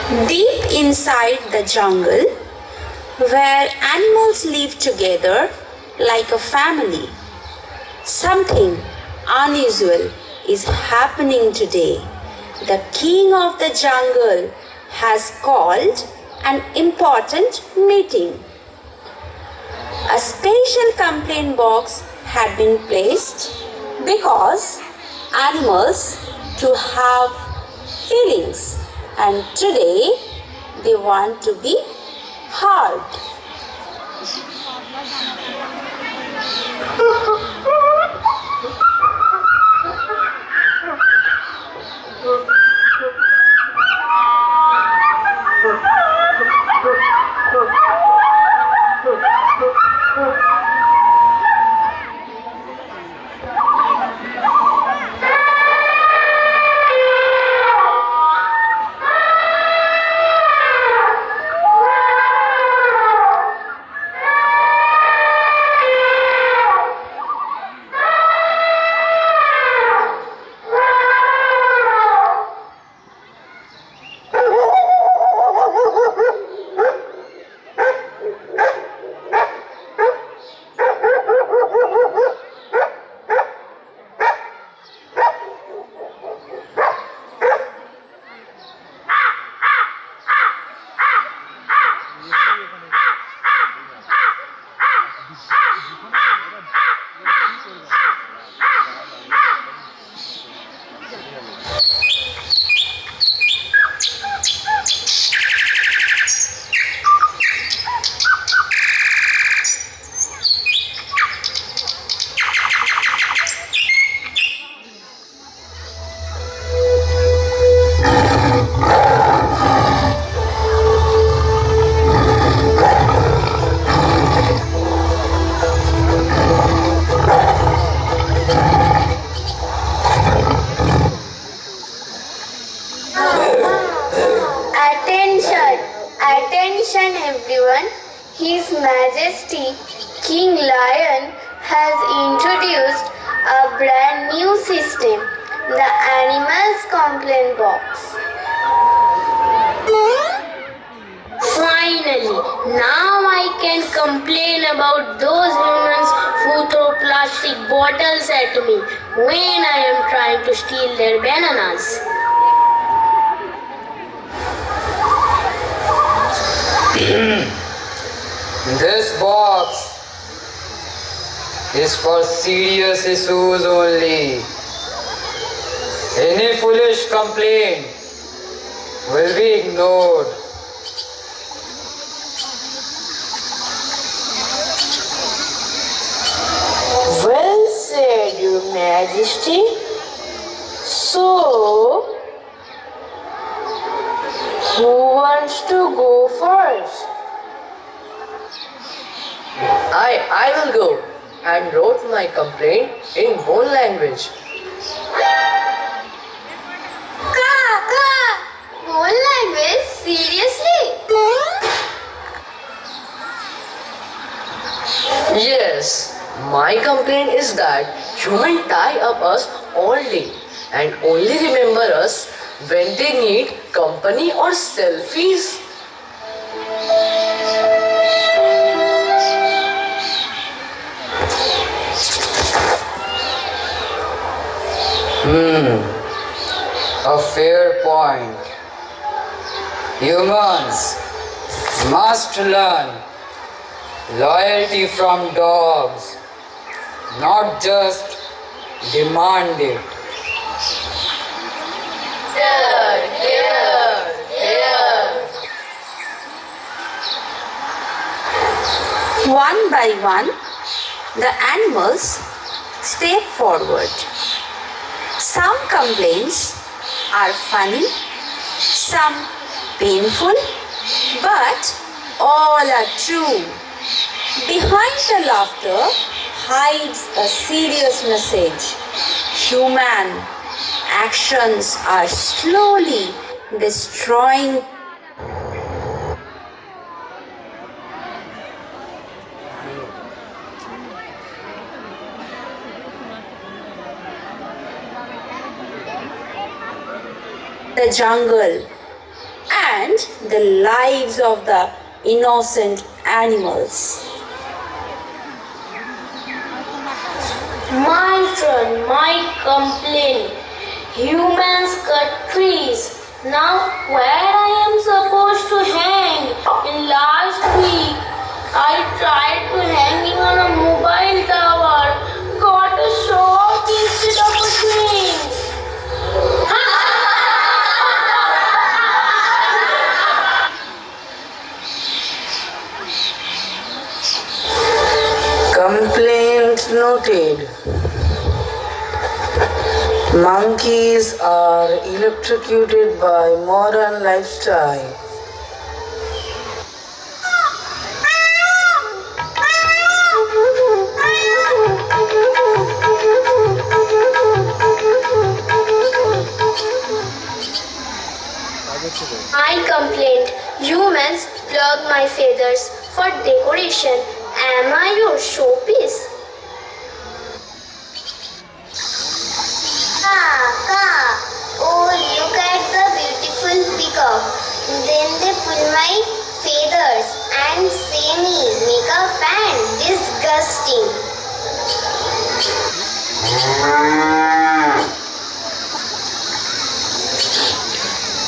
Deep inside the jungle, where animals live together like a family, something unusual is happening today. The king of the jungle has called an important meeting. A special complaint box had been placed because animals to have feelings, and today they want to be heard. Attention, attention everyone. His Majesty King Lion has introduced a brand new system, the Animals Complaint Box. Finally, now I can complain about those humans who throw plastic bottles at me when I am trying to steal their bananas. This box is for serious issues only. Any foolish complaint will be ignored. Well said, Your Majesty. So, who wants to go first? I will go and wrote my complaint in bone language. Whole language? Seriously? Yes, my complaint is that humans tie up us all day and only remember us when they need company or selfies. A fair point. Humans must learn loyalty from dogs, not just demand it. One by one, the animals step forward. Some complaints are funny, some painful, but all are true. Behind the laughter hides a serious message. Human actions are slowly destroying the jungle. and the lives of the innocent animals. My turn, my complaint. Humans cut trees. Now where I am supposed to hang? In last week, I tried to hanging on a mobile tower. Got a shock instead of a swing. Complaint noted. Monkeys are electrocuted by modern lifestyle. I complained. Humans plug my feathers for decoration. Am I your showpiece? Oh, look at the beautiful peacock. Then they pull my feathers and say me, make a fan. Disgusting.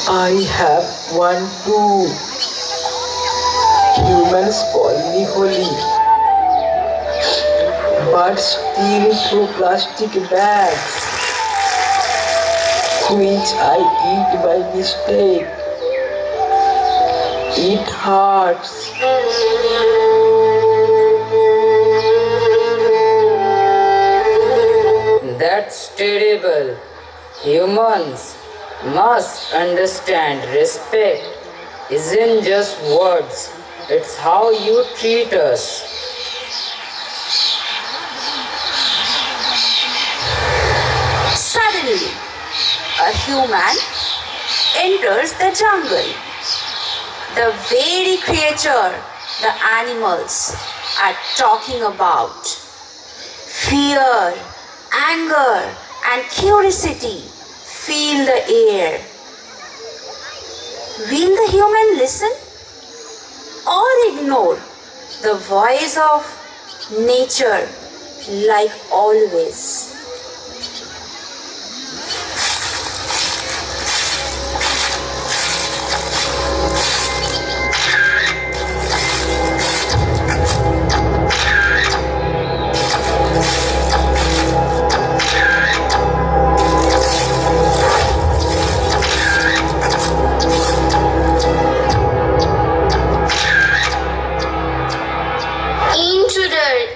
I have one too. Humans call me holy, but steal through plastic bags, which I eat by mistake. It hurts. That's terrible. Humans must understand respect isn't just words, it's how you treat us. Suddenly, a human enters the jungle. The very creature the animals are talking about. Fear, anger, and curiosity fill the air. Will the human listen or ignore the voice of nature like always?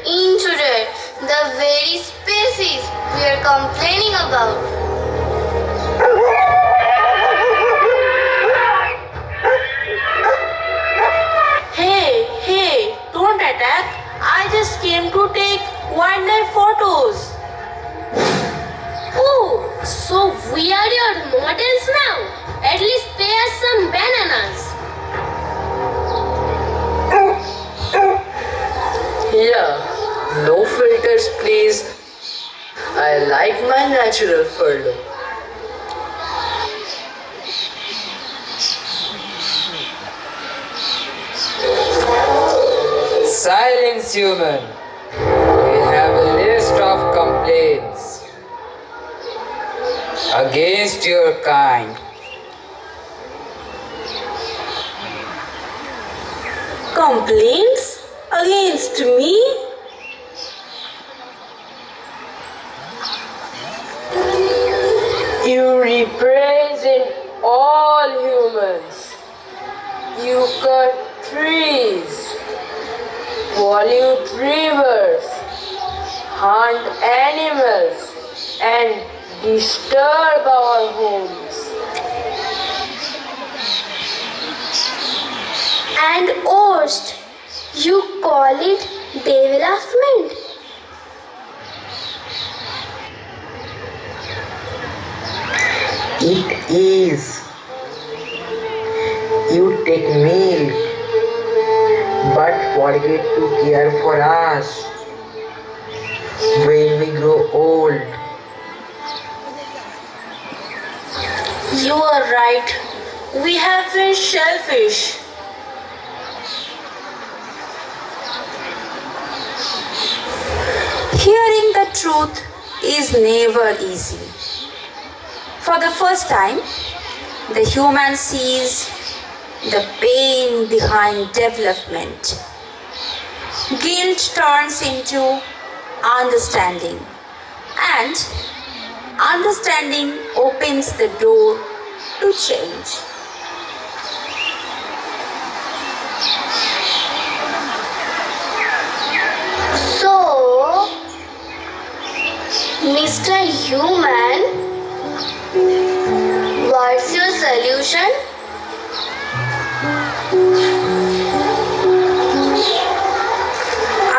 Intruder, the very species we are complaining about. Hey, don't attack. I just came to take wildlife photos. Oh, so we are your models now. At least pay us some bananas. Yeah, no filters please. I like my natural fur look. Silence, human. We have a list of complaints against your kind. Complaints against me? You represent all humans. You cut trees, pollute rivers, hunt animals, and disturb our homes. And host, you call it development? It is. You take milk, but forget to care for us when we grow old. You are right. We have been selfish. Hearing the truth is never easy. For the first time, the human sees the pain behind development. Guilt turns into understanding, and understanding opens the door to change. So, Mr. Human, what's your solution?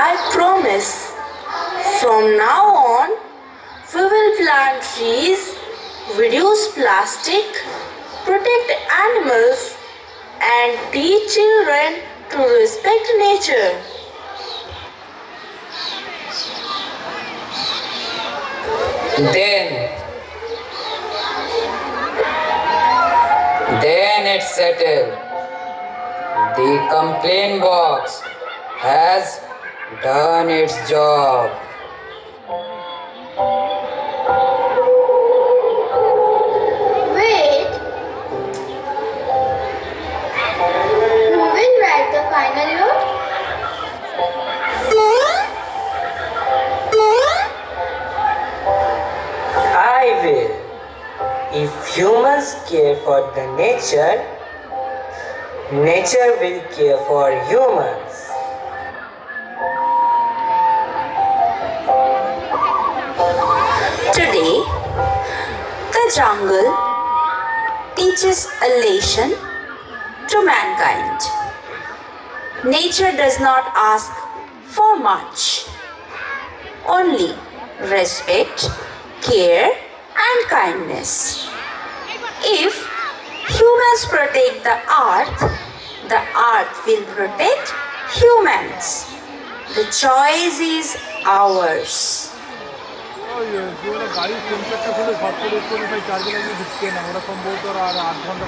I promise from now on we will plant trees, reduce plastic, protect animals, and teach children to respect nature. Then it's settled. The complaint box has done its job. Wait, who will write the final note? I will. If humans care for the nature, nature will care for humans. Today, the jungle teaches a lesson to mankind. Nature does not ask for much, only respect, care, and kindness. If humans protect the earth will protect humans. The choice is ours. জীবনে গাড়ি সেন্টারটা খুলে short করে করে ভাই চার্জে লাগিয়ে ঢুকতে না ওরা সম্ভবত আর 8 ঘন্টা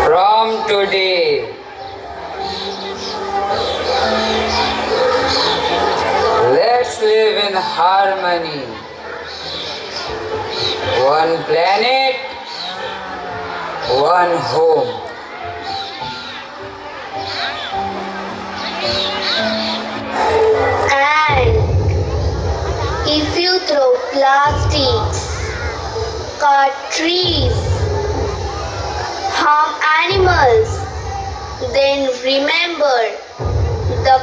From today, let's live in harmony. One planet, one home. And if you throw plastics, cut trees, harm animals, then remember the